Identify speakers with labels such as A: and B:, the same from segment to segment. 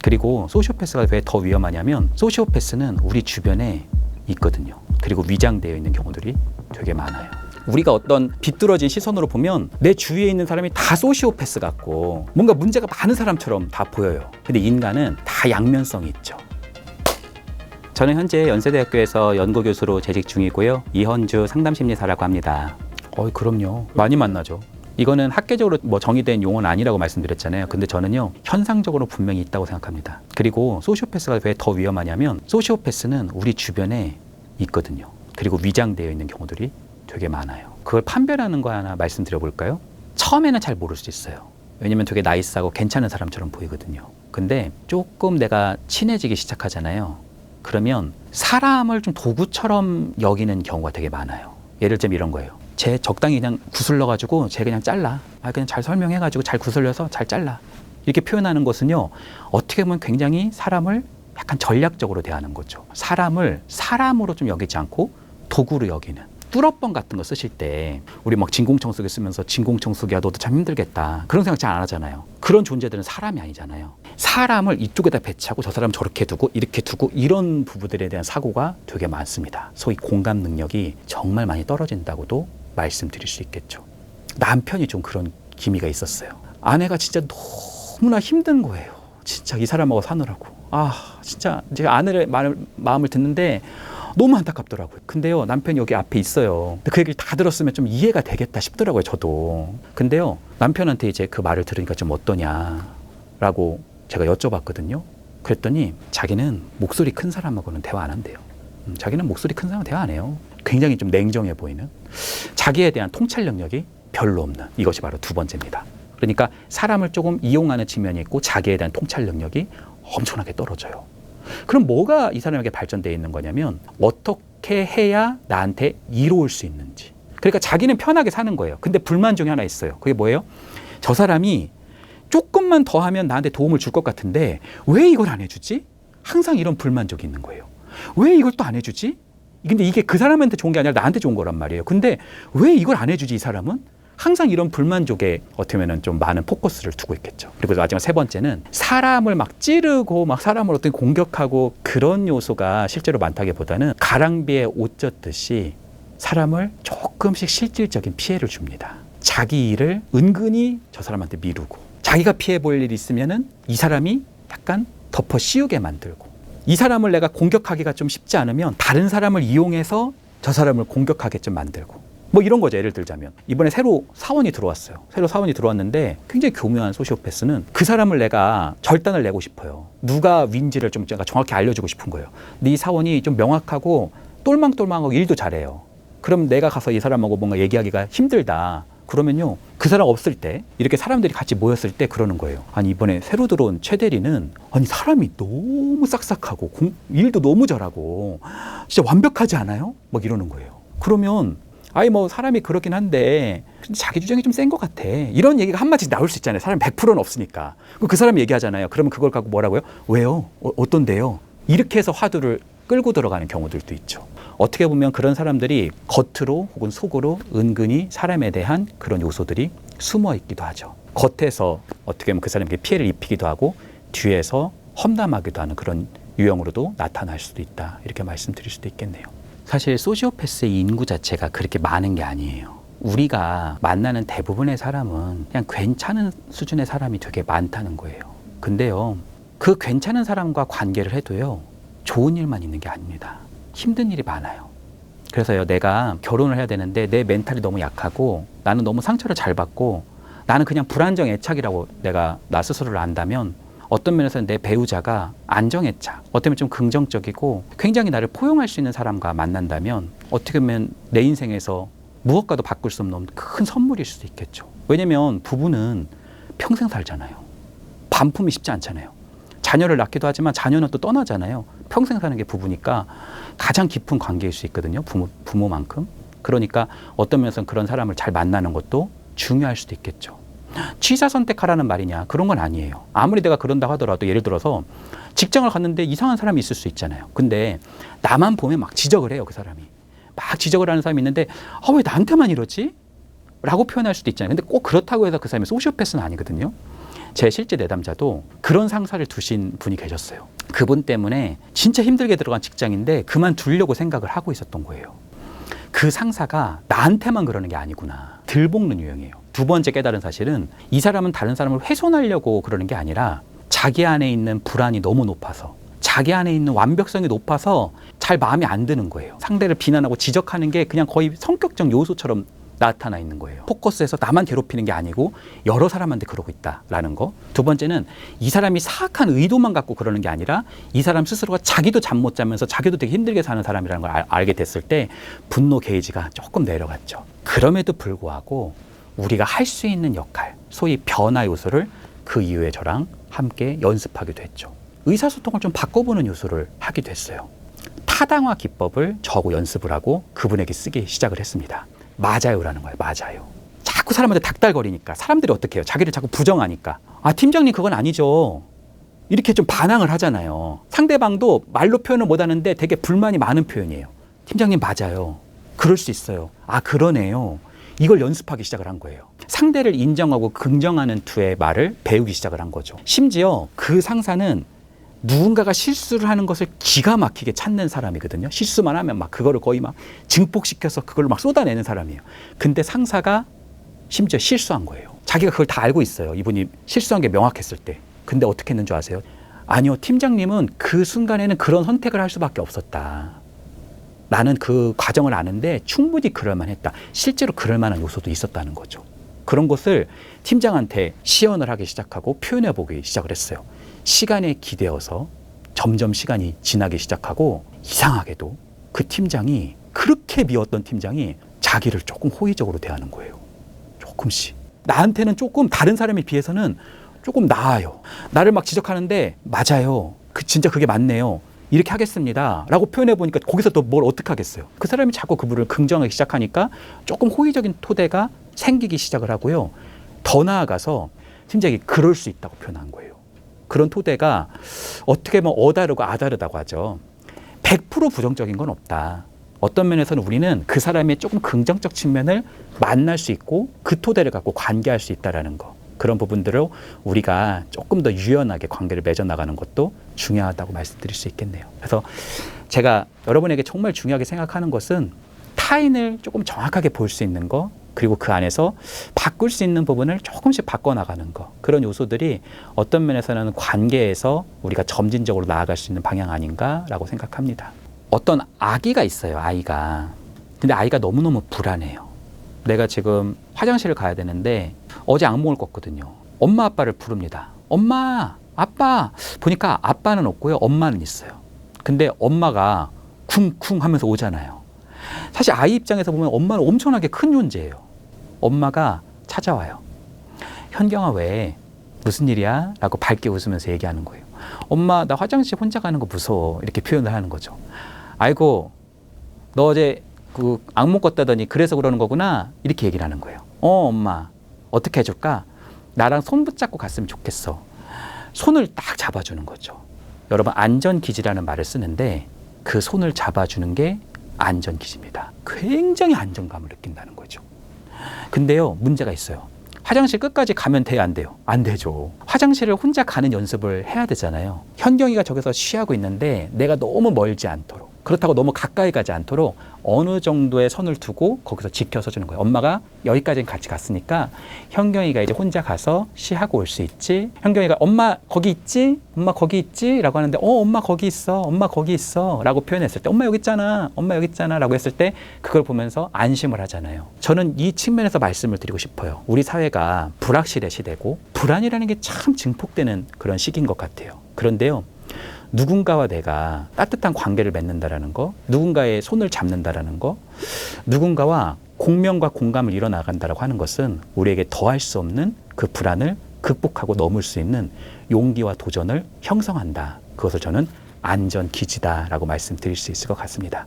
A: 그리고 소시오패스가 왜 더 위험하냐면 소시오패스는 우리 주변에 있거든요. 그리고 위장되어 있는 경우들이 되게 많아요. 우리가 어떤 비뚤어진 시선으로 보면 내 주위에 있는 사람이 다 소시오패스 같고 뭔가 문제가 많은 사람처럼 다 보여요. 근데 인간은 다 양면성이 있죠. 저는 현재 연세대학교에서 연구교수로 재직 중이고요. 이현주 상담심리사라고 합니다. 그럼요. 많이 만나죠. 이거는 학계적으로 정의된 용어는 아니라고 말씀드렸잖아요. 근데 저는요, 현상적으로 분명히 있다고 생각합니다. 그리고 소시오패스가 왜 더 위험하냐면 소시오패스는 우리 주변에 있거든요. 그리고 위장되어 있는 경우들이 되게 많아요. 그걸 판별하는 거 하나 말씀드려볼까요? 처음에는 잘 모를 수 있어요. 왜냐면 되게 나이스하고 괜찮은 사람처럼 보이거든요. 근데 조금 내가 친해지기 시작하잖아요. 그러면 사람을 좀 도구처럼 여기는 경우가 되게 많아요. 예를 들면 이런 거예요. 쟤 적당히 그냥 구슬러가지고 쟤 그냥 잘라. 그냥 잘 설명해가지고 잘 구슬려서 잘 잘라. 이렇게 표현하는 것은요, 어떻게 보면 굉장히 사람을 약간 전략적으로 대하는 거죠. 사람을 사람으로 좀 여기지 않고 도구로 여기는. 뚫어뻥 같은 거 쓰실 때 우리 막 진공청소기 쓰면서 진공청소기야 너도 참 힘들겠다 그런 생각 잘 안 하잖아요. 그런 존재들은 사람이 아니잖아요. 사람을 이쪽에다 배치하고 저 사람 저렇게 두고 이렇게 두고 이런 부부들에 대한 사고가 되게 많습니다. 소위 공감 능력이 정말 많이 떨어진다고도 말씀드릴 수 있겠죠. 남편이 좀 그런 기미가 있었어요. 아내가 진짜 너무나 힘든 거예요. 진짜 이 사람하고 사느라고. 진짜 제가 아내의 마음을 듣는데 너무 안타깝더라고요. 근데요, 남편이 여기 앞에 있어요. 근데 그 얘기를 다 들었으면 좀 이해가 되겠다 싶더라고요, 저도. 근데요, 남편한테 이제 그 말을 들으니까 좀 어떠냐라고 제가 여쭤봤거든요. 그랬더니 자기는 목소리 큰 사람하고는 대화 안 한대요. 자기는 목소리 큰 사람하고 대화 안 해요. 굉장히 좀 냉정해 보이는, 자기에 대한 통찰 능력이 별로 없는, 이것이 바로 두 번째입니다. 그러니까 사람을 조금 이용하는 측면이 있고 자기에 대한 통찰 능력이 엄청나게 떨어져요. 그럼 뭐가 이 사람에게 발전되어 있는 거냐면 어떻게 해야 나한테 이로울 수 있는지. 그러니까 자기는 편하게 사는 거예요. 근데 불만 중에 하나 있어요. 그게 뭐예요? 저 사람이 조금만 더 하면 나한테 도움을 줄 것 같은데 왜 이걸 안 해주지? 항상 이런 불만족이 있는 거예요. 왜 이걸 또 안 해주지? 근데 이게 그 사람한테 좋은 게 아니라 나한테 좋은 거란 말이에요. 근데 왜 이걸 안 해주지 이 사람은? 항상 이런 불만족에 어떻게 보면 좀 많은 포커스를 두고 있겠죠. 그리고 마지막 세 번째는 사람을 막 찌르고 막 사람을 어떤 공격하고 그런 요소가 실제로 많다기보다는 가랑비에 옷 젖듯이 사람을 조금씩 실질적인 피해를 줍니다. 자기 일을 은근히 저 사람한테 미루고 자기가 피해 볼 일이 있으면은 이 사람이 약간 덮어 씌우게 만들고 이 사람을 내가 공격하기가 좀 쉽지 않으면 다른 사람을 이용해서 저 사람을 공격하게끔 만들고 이런 거죠. 예를 들자면 이번에 새로 사원이 들어왔어요. 새로 사원이 들어왔는데 굉장히 교묘한 소시오패스는 그 사람을 내가 절단을 내고 싶어요. 누가 윈지를 좀 제가 정확히 알려주고 싶은 거예요. 근데 이 사원이 좀 명확하고 똘망똘망하고 일도 잘해요. 그럼 내가 가서 이 사람하고 뭔가 얘기하기가 힘들다. 그러면요, 그 사람 없을 때 이렇게 사람들이 같이 모였을 때 그러는 거예요. 아니 이번에 새로 들어온 최 대리는 사람이 너무 싹싹하고 일도 너무 잘하고 진짜 완벽하지 않아요? 이러는 거예요. 그러면 사람이 그렇긴 한데 자기 주장이 좀 센 것 같아. 이런 얘기가 한마디씩 나올 수 있잖아요. 사람이 100%는 없으니까. 그 사람이 얘기하잖아요. 그러면 그걸 갖고 뭐라고요? 왜요? 어떤데요? 이렇게 해서 화두를 끌고 들어가는 경우들도 있죠. 어떻게 보면 그런 사람들이 겉으로 혹은 속으로 은근히 사람에 대한 그런 요소들이 숨어 있기도 하죠. 겉에서 어떻게 보면 그 사람에게 피해를 입히기도 하고 뒤에서 험담하기도 하는 그런 유형으로도 나타날 수도 있다. 이렇게 말씀드릴 수도 있겠네요. 사실 소시오패스의 인구 자체가 그렇게 많은 게 아니에요. 우리가 만나는 대부분의 사람은 그냥 괜찮은 수준의 사람이 되게 많다는 거예요. 근데요, 그 괜찮은 사람과 관계를 해도요, 좋은 일만 있는 게 아닙니다. 힘든 일이 많아요. 그래서요, 내가 결혼을 해야 되는데 내 멘탈이 너무 약하고 나는 너무 상처를 잘 받고 나는 그냥 불안정 애착이라고 내가 나 스스로를 안다면 어떤 면에서는 내 배우자가 안정애착, 어떻게 보면 좀 긍정적이고 굉장히 나를 포용할 수 있는 사람과 만난다면 어떻게 보면 내 인생에서 무엇과도 바꿀 수 없는 큰 선물일 수도 있겠죠. 왜냐면 부부는 평생 살잖아요. 반품이 쉽지 않잖아요. 자녀를 낳기도 하지만 자녀는 또 떠나잖아요. 평생 사는 게 부부니까 가장 깊은 관계일 수 있거든요. 부모만큼. 그러니까 어떤 면에서는 그런 사람을 잘 만나는 것도 중요할 수도 있겠죠. 취사 선택하라는 말이냐, 그런 건 아니에요. 아무리 내가 그런다고 하더라도 예를 들어서 직장을 갔는데 이상한 사람이 있을 수 있잖아요. 근데 나만 보면 막 지적을 해요. 그 사람이 막 지적을 하는 사람이 있는데 왜 나한테만 이러지? 라고 표현할 수도 있잖아요. 근데 꼭 그렇다고 해서 그 사람이 소시오패스는 아니거든요. 제 실제 내담자도 그런 상사를 두신 분이 계셨어요. 그분 때문에 진짜 힘들게 들어간 직장인데 그만두려고 생각을 하고 있었던 거예요. 그 상사가 나한테만 그러는 게 아니구나. 들볶는 유형이에요. 두 번째 깨달은 사실은 이 사람은 다른 사람을 훼손하려고 그러는 게 아니라 자기 안에 있는 불안이 너무 높아서, 자기 안에 있는 완벽성이 높아서 잘 마음에 안 드는 거예요. 상대를 비난하고 지적하는 게 그냥 거의 성격적 요소처럼 나타나 있는 거예요. 포커스에서 나만 괴롭히는 게 아니고 여러 사람한테 그러고 있다라는 거. 두 번째는 이 사람이 사악한 의도만 갖고 그러는 게 아니라 이 사람 스스로가 자기도 잠 못 자면서 자기도 되게 힘들게 사는 사람이라는 걸 알게 됐을 때 분노 게이지가 조금 내려갔죠. 그럼에도 불구하고 우리가 할 수 있는 역할, 소위 변화 요소를 그 이후에 저랑 함께 연습하기도 했죠. 의사소통을 좀 바꿔보는 요소를 하기도 했어요. 타당화 기법을 저하고 연습을 하고 그분에게 쓰기 시작을 했습니다. 맞아요라는 거예요. 맞아요. 자꾸 사람한테 닥달거리니까 사람들이 어떻게 해요? 자기를 자꾸 부정하니까. 아, 팀장님 그건 아니죠. 이렇게 좀 반항을 하잖아요. 상대방도 말로 표현을 못하는데 되게 불만이 많은 표현이에요. 팀장님 맞아요. 그럴 수 있어요. 아, 그러네요. 이걸 연습하기 시작을 한 거예요. 상대를 인정하고 긍정하는 투의 말을 배우기 시작을 한 거죠. 심지어 그 상사는 누군가가 실수를 하는 것을 기가 막히게 찾는 사람이거든요. 실수만 하면 막 그거를 거의 막 증폭시켜서 그걸 막 쏟아내는 사람이에요. 근데 상사가 심지어 실수한 거예요. 자기가 그걸 다 알고 있어요. 이분이 실수한 게 명확했을 때. 근데 어떻게 했는 줄 아세요? 아니요, 팀장님은 그 순간에는 그런 선택을 할 수밖에 없었다. 나는 그 과정을 아는데 충분히 그럴 만했다. 실제로 그럴 만한 요소도 있었다는 거죠. 그런 것을 팀장한테 시연을 하기 시작하고 표현해 보기 시작을 했어요. 시간에 기대어서 점점 시간이 지나기 시작하고 이상하게도 그 팀장이, 그렇게 미웠던 팀장이 자기를 조금 호의적으로 대하는 거예요. 조금씩. 나한테는 조금 다른 사람에 비해서는 조금 나아요. 나를 막 지적하는데 맞아요. 진짜 그게 맞네요. 이렇게 하겠습니다. 라고 표현해 보니까 거기서 또 뭘 어떻게 하겠어요. 그 사람이 자꾸 그분을 긍정하기 시작하니까 조금 호의적인 토대가 생기기 시작을 하고요. 더 나아가서 팀장이 그럴 수 있다고 표현한 거예요. 그런 토대가 어떻게 보면 어다르고 아다르다고 하죠. 100% 부정적인 건 없다. 어떤 면에서는 우리는 그 사람의 조금 긍정적 측면을 만날 수 있고 그 토대를 갖고 관계할 수 있다는 거. 그런 부분들을 우리가 조금 더 유연하게 관계를 맺어나가는 것도 중요하다고 말씀드릴 수 있겠네요. 그래서 제가 여러분에게 정말 중요하게 생각하는 것은 타인을 조금 정확하게 볼 수 있는 거, 그리고 그 안에서 바꿀 수 있는 부분을 조금씩 바꿔나가는 거, 그런 요소들이 어떤 면에서는 관계에서 우리가 점진적으로 나아갈 수 있는 방향 아닌가라고 생각합니다. 어떤 아기가 있어요. 아이가. 근데 아이가 너무너무 불안해요. 내가 지금 화장실을 가야 되는데 어제 악몽을 꿨거든요. 엄마 아빠를 부릅니다. 엄마, 아빠. 보니까 아빠는 없고요. 엄마는 있어요. 근데 엄마가 쿵쿵 하면서 오잖아요. 사실 아이 입장에서 보면 엄마는 엄청나게 큰 존재예요. 엄마가 찾아와요. 현경아, 왜? 무슨 일이야? 라고 밝게 웃으면서 얘기하는 거예요. 엄마, 나 화장실 혼자 가는 거 무서워. 이렇게 표현을 하는 거죠. 아이고, 너 어제 그 악몽 꿨다더니 그래서 그러는 거구나. 이렇게 얘기를 하는 거예요. 엄마, 어떻게 해줄까? 나랑 손 붙잡고 갔으면 좋겠어. 손을 딱 잡아주는 거죠. 여러분, 안전기지라는 말을 쓰는데 그 손을 잡아주는 게 안전기지입니다. 굉장히 안정감을 느낀다는 거죠. 근데요, 문제가 있어요. 화장실 끝까지 가면 돼요, 안 돼요? 안 되죠. 화장실을 혼자 가는 연습을 해야 되잖아요. 현경이가 저기서 쉬하고 있는데 내가 너무 멀지 않도록, 그렇다고 너무 가까이 가지 않도록 어느 정도의 선을 두고 거기서 지켜서 주는 거예요. 엄마가 여기까지는 같이 갔으니까 현경이가 이제 혼자 가서 쉬하고 올 수 있지. 현경이가 엄마 거기 있지? 엄마 거기 있지? 라고 하는데 엄마 거기 있어. 엄마 거기 있어. 라고 표현했을 때 엄마 여기 있잖아. 엄마 여기 있잖아. 라고 했을 때 그걸 보면서 안심을 하잖아요. 저는 이 측면에서 말씀을 드리고 싶어요. 우리 사회가 불확실의 시대고 불안이라는 게 참 증폭되는 그런 시기인 것 같아요. 그런데요, 누군가와 내가 따뜻한 관계를 맺는다라는 거, 누군가의 손을 잡는다라는 거, 누군가와 공명과 공감을 이뤄나간다라고 하는 것은 우리에게 더할 수 없는 그 불안을 극복하고 넘을 수 있는 용기와 도전을 형성한다. 그것을 저는 안전기지다라고 말씀드릴 수 있을 것 같습니다.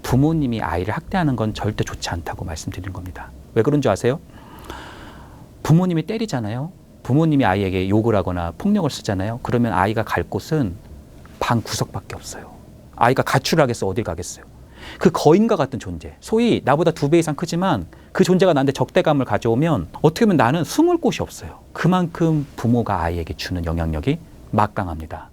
A: 부모님이 아이를 학대하는 건 절대 좋지 않다고 말씀드리는 겁니다. 왜 그런 줄 아세요? 부모님이 때리잖아요. 부모님이 아이에게 욕을 하거나 폭력을 쓰잖아요. 그러면 아이가 갈 곳은 방 구석밖에 없어요. 아이가 가출을 하겠어? 어딜 가겠어요? 그 거인과 같은 존재, 소위 나보다 2배 이상 크지만 그 존재가 나한테 적대감을 가져오면 어떻게 보면 나는 숨을 곳이 없어요. 그만큼 부모가 아이에게 주는 영향력이 막강합니다.